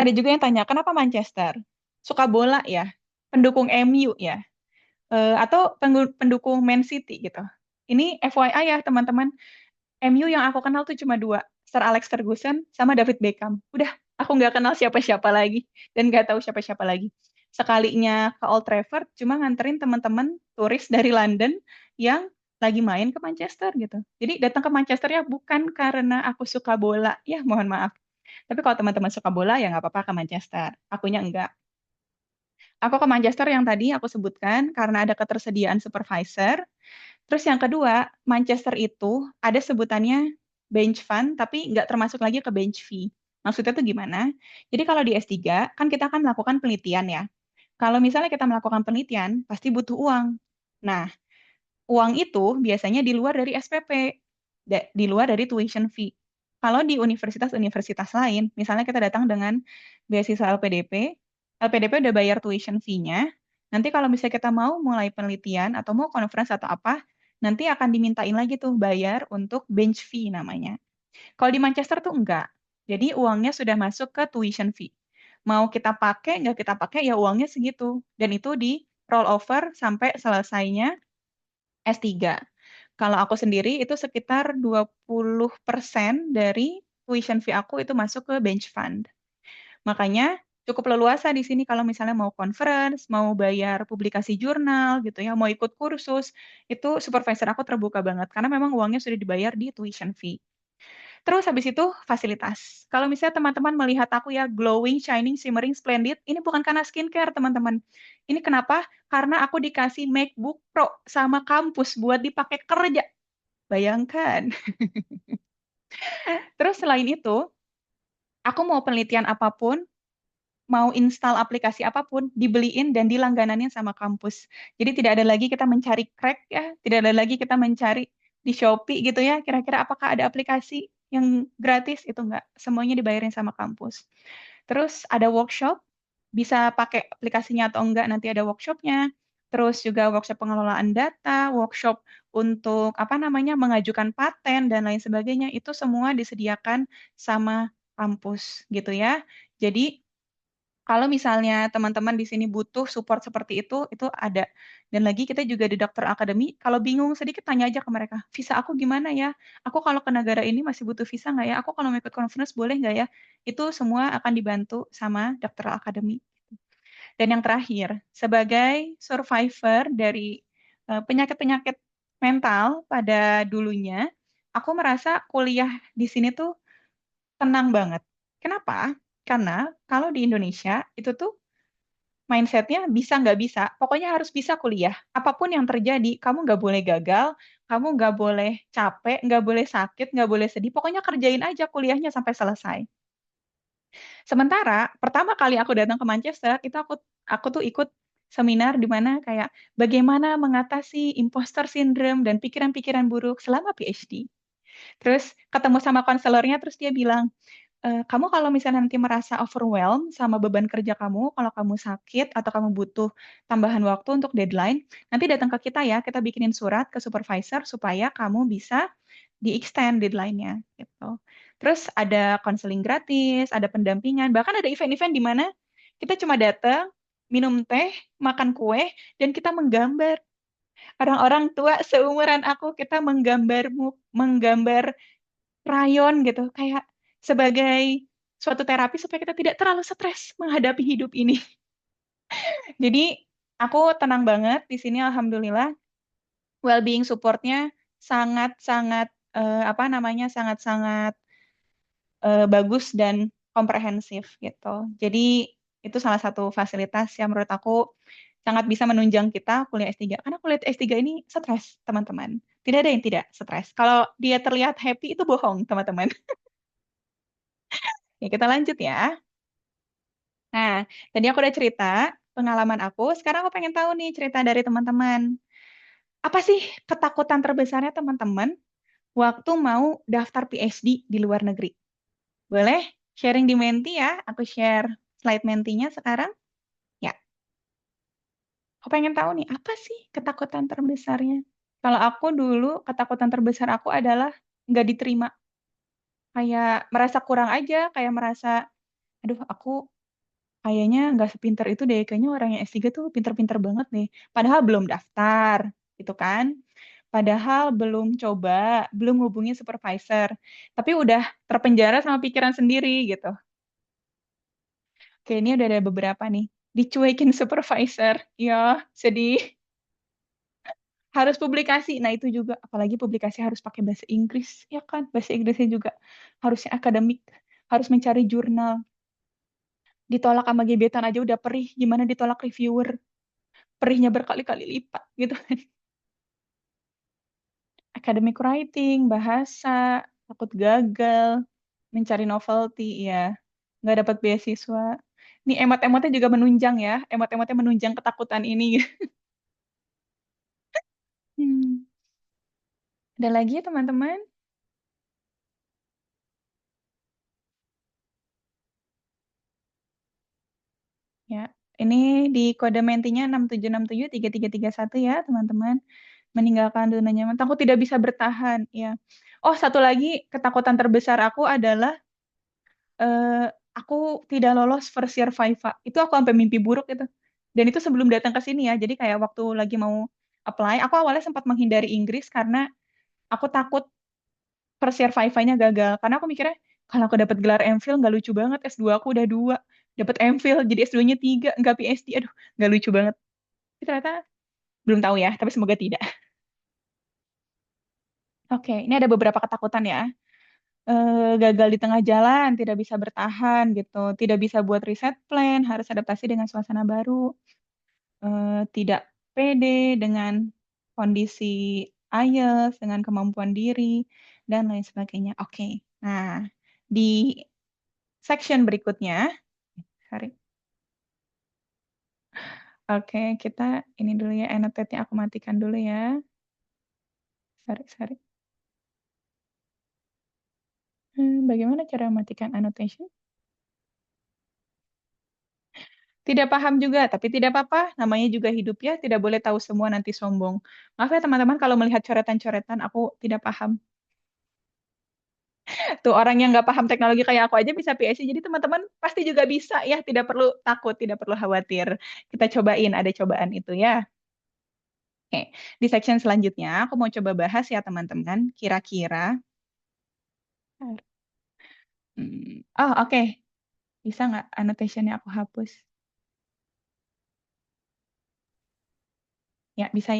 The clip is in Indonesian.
Ada juga yang tanya, kenapa Manchester? Suka bola ya? Pendukung MU ya? Atau pendukung Man City gitu? Ini FYI ya teman-teman, MU yang aku kenal tuh cuma dua, Sir Alex Ferguson sama David Beckham. Udah, aku nggak kenal siapa-siapa lagi dan nggak tahu siapa-siapa lagi. Sekalinya ke Old Trafford, cuma nganterin teman-teman turis dari London yang lagi main ke Manchester gitu. Jadi datang ke Manchester ya bukan karena aku suka bola, ya mohon maaf. Tapi kalau teman-teman suka bola ya nggak apa-apa ke Manchester. Akunya enggak. Aku ke Manchester yang tadi aku sebutkan karena ada ketersediaan supervisor. Terus yang kedua, Manchester itu ada sebutannya bench fund, tapi nggak termasuk lagi ke bench fee. Maksudnya tuh gimana? Jadi kalau di S3, kan kita akan melakukan penelitian ya. Kalau misalnya kita melakukan penelitian, pasti butuh uang. Nah, uang itu biasanya di luar dari SPP, di luar dari tuition fee. Kalau di universitas-universitas lain, misalnya kita datang dengan beasiswa LPDP, LPDP udah bayar tuition fee-nya, nanti kalau misalnya kita mau mulai penelitian atau mau conference atau apa, nanti akan dimintain lagi tuh bayar untuk bench fee namanya. Kalau di Manchester tuh enggak. Jadi uangnya sudah masuk ke tuition fee. Mau kita pakai, nggak kita pakai, ya uangnya segitu. Dan itu di roll over sampai selesainya S3. Kalau aku sendiri itu sekitar 20% dari tuition fee aku itu masuk ke bench fund. Makanya cukup leluasa di sini kalau misalnya mau conference, mau bayar publikasi jurnal gitu ya, mau ikut kursus, itu supervisor aku terbuka banget karena memang uangnya sudah dibayar di tuition fee. Terus habis itu fasilitas. Kalau misalnya teman-teman melihat aku ya glowing, shining, shimmering, splendid, ini bukan karena skincare teman-teman. Ini kenapa? Karena aku dikasih MacBook Pro sama kampus buat dipakai kerja. Bayangkan. Terus selain itu, aku mau penelitian apapun, mau install aplikasi apapun, dibeliin dan dilangganannya sama kampus. Jadi tidak ada lagi kita mencari crack ya, tidak ada lagi kita mencari di Shopee gitu ya, kira-kira apakah ada aplikasi yang gratis, itu enggak. Semuanya dibayarin sama kampus. Terus ada workshop, bisa pakai aplikasinya atau enggak, nanti ada workshopnya. Terus juga workshop pengelolaan data, workshop untuk apa namanya mengajukan paten dan lain sebagainya, itu semua disediakan sama kampus gitu ya. Jadi kalau misalnya teman-teman di sini butuh support seperti itu ada. Dan lagi kita juga di dokter akademi, kalau bingung sedikit tanya aja ke mereka, visa aku gimana ya? Aku kalau ke negara ini masih butuh visa nggak ya? Aku kalau mau ikut conference boleh nggak ya? Itu semua akan dibantu sama dokter akademi. Dan yang terakhir, sebagai survivor dari penyakit-penyakit mental pada dulunya, aku merasa kuliah di sini tuh tenang banget. Kenapa? Karena kalau di Indonesia itu tuh mindsetnya bisa nggak bisa, pokoknya harus bisa kuliah. Apapun yang terjadi, kamu nggak boleh gagal, kamu nggak boleh capek, nggak boleh sakit, nggak boleh sedih, pokoknya kerjain aja kuliahnya sampai selesai. Sementara pertama kali aku datang ke Manchester, itu aku tuh ikut seminar di mana kayak bagaimana mengatasi imposter syndrome dan pikiran-pikiran buruk selama PhD. Terus ketemu sama konselornya, terus dia bilang, kamu kalau misalnya nanti merasa overwhelmed sama beban kerja kamu, kalau kamu sakit atau kamu butuh tambahan waktu untuk deadline, nanti datang ke kita ya, kita bikinin surat ke supervisor supaya kamu bisa di-extend deadline-nya gitu. Terus ada konseling gratis, ada pendampingan, bahkan ada event-event di mana kita cuma datang, minum teh, makan kue, dan kita menggambar. Orang-orang tua seumuran aku, kita menggambar rayon gitu, kayak sebagai suatu terapi supaya kita tidak terlalu stres menghadapi hidup ini. Jadi aku tenang banget di sini, alhamdulillah. Well-being support-nya sangat-sangat apa namanya sangat-sangat bagus dan komprehensif gitu. Jadi itu salah satu fasilitas yang menurut aku sangat bisa menunjang kita kuliah S3. Karena kuliah S3 ini stres, teman-teman. Tidak ada yang tidak stres. Kalau dia terlihat happy itu bohong, teman-teman. Ya, kita lanjut ya. Nah, tadi aku udah cerita pengalaman aku. Sekarang aku pengen tahu nih cerita dari teman-teman. Apa sih ketakutan terbesarnya teman-teman waktu mau daftar PhD di luar negeri? Boleh sharing di Menti ya? Aku share slide Mentinya sekarang. Ya, aku pengen tahu nih, apa sih ketakutan terbesarnya? Kalau aku dulu, ketakutan terbesar aku adalah nggak diterima. Kayak merasa kurang aja, kayak merasa Aduh, aku kayaknya nggak sepinter itu deh. Kayaknya orang yang S3 tuh pinter-pinter banget deh. Padahal belum daftar, gitu kan. Padahal belum coba, belum hubungi supervisor. Tapi udah terpenjara sama pikiran sendiri gitu. Oke, ini udah ada beberapa nih. Dicuekin supervisor. Ya, sedih. Harus publikasi. Nah, itu juga. Apalagi publikasi harus pakai bahasa Inggris. Ya kan? Bahasa Inggrisnya juga harusnya akademik. Harus mencari jurnal. Ditolak sama gebetan aja udah perih. Gimana ditolak reviewer? Perihnya berkali-kali lipat gitu. Academic writing, bahasa, takut gagal, mencari novelty, ya. Nggak dapat beasiswa. Nih emot-emotnya juga menunjang ya. Emot-emotnya menunjang ketakutan ini. Hmm. Ada lagi ya teman-teman? Ya, ini di kode mentinya 67673331 ya teman-teman. Meninggalkan zona nyaman. Aku tidak bisa bertahan. Ya. Oh, satu lagi ketakutan terbesar aku adalah eh, aku tidak lolos first year Viva. Itu aku sampai mimpi buruk itu. Dan itu sebelum datang ke sini ya. Jadi kayak waktu lagi mau apply, aku awalnya sempat menghindari Inggris karena aku takut first year Viva-nya gagal. Karena aku mikirnya, kalau aku dapat gelar MPhil nggak lucu banget. S2 aku udah 2. Dapat MPhil, jadi S2-nya 3. Nggak PhD. Aduh, nggak lucu banget. Tapi ternyata belum tahu ya, tapi semoga tidak. Oke, ini ada beberapa ketakutan ya. Gagal di tengah jalan, tidak bisa bertahan gitu, tidak bisa buat riset plan, harus adaptasi dengan suasana baru, tidak pede dengan kondisi IELTS, dengan kemampuan diri, dan lain sebagainya. Oke, nah di section berikutnya, sorry, oke kita ini dulu ya, annotate-nya aku matikan dulu ya, sorry. Bagaimana cara mematikan annotation? Tidak paham juga, tapi tidak apa-apa. Namanya juga hidup ya, tidak boleh tahu semua nanti sombong. Maaf ya teman-teman kalau melihat coretan-coretan, aku tidak paham. Tuh orang yang nggak paham teknologi kayak aku aja bisa PhD. Jadi teman-teman pasti juga bisa ya, tidak perlu takut, tidak perlu khawatir. Kita cobain, ada cobaan itu ya. Oke, di section selanjutnya aku mau coba bahas ya teman-teman. Kira-kira, oh oke, bisa nggak annotationnya aku hapus? Ya, bisa ya.